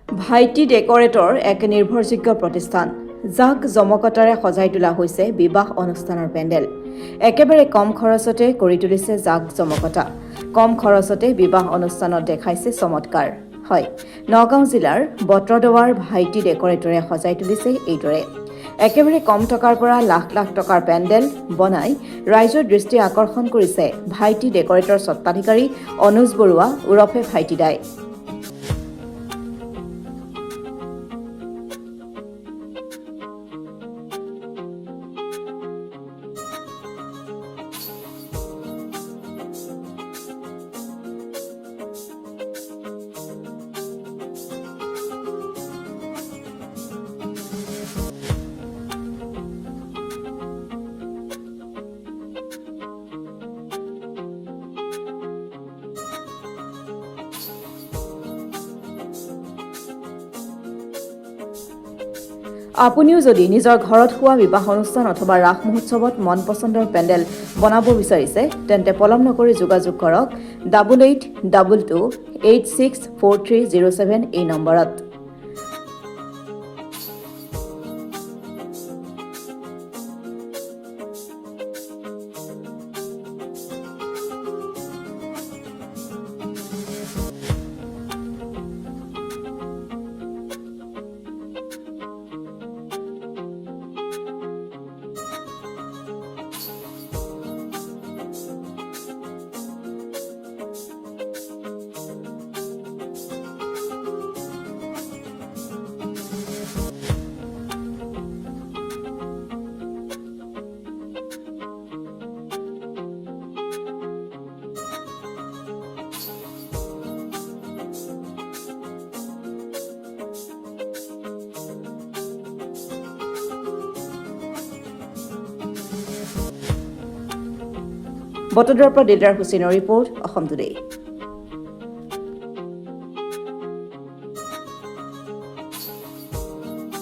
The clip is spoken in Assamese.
ভাইটি ডেকৰেটৰ এক নিৰ্ভৰযোগ্য প্ৰতিষ্ঠান যাক জমকতাৰে সজাই তোলা হৈছে বিবাহ অনুষ্ঠানৰ পেণ্ডেল একেবাৰে কম খৰচতে কৰি তুলিছে জাক জমকতা কম খৰচতে বিবাহ অনুষ্ঠানত দেখাইছে চমৎকাৰ হয় নগাঁও জিলাৰ বট্ৰদৱাৰ ভাইটি ডেকৰেটৰে সজাই তুলিছে এইদৰে একেবাৰে কম টকাৰ পৰা লাখ লাখ টকাৰ পেণ্ডেল বনাই ৰাইজৰ দৃষ্টি আকৰ্ষণ কৰিছে ভাইটি ডেকৰেটৰ স্বত্বাধিকাৰী অনুজ বৰুৱা উৰফে ভাইটি দাই আপুনিও যদি নিজৰ ঘৰত হোৱা বিবাহ অনুষ্ঠান অথবা ৰাস মহোৎসৱত মন পছন্দৰ পেণ্ডেল বনাব বিচাৰিছে তেন্তে পলম নকৰি যোগাযোগ কৰক 8822864307 এই নম্বৰত বটদ্ৰৱাৰ পৰা দিলদাৰ হুছেইনৰ ৰিপৰ্ট অসম টুডে।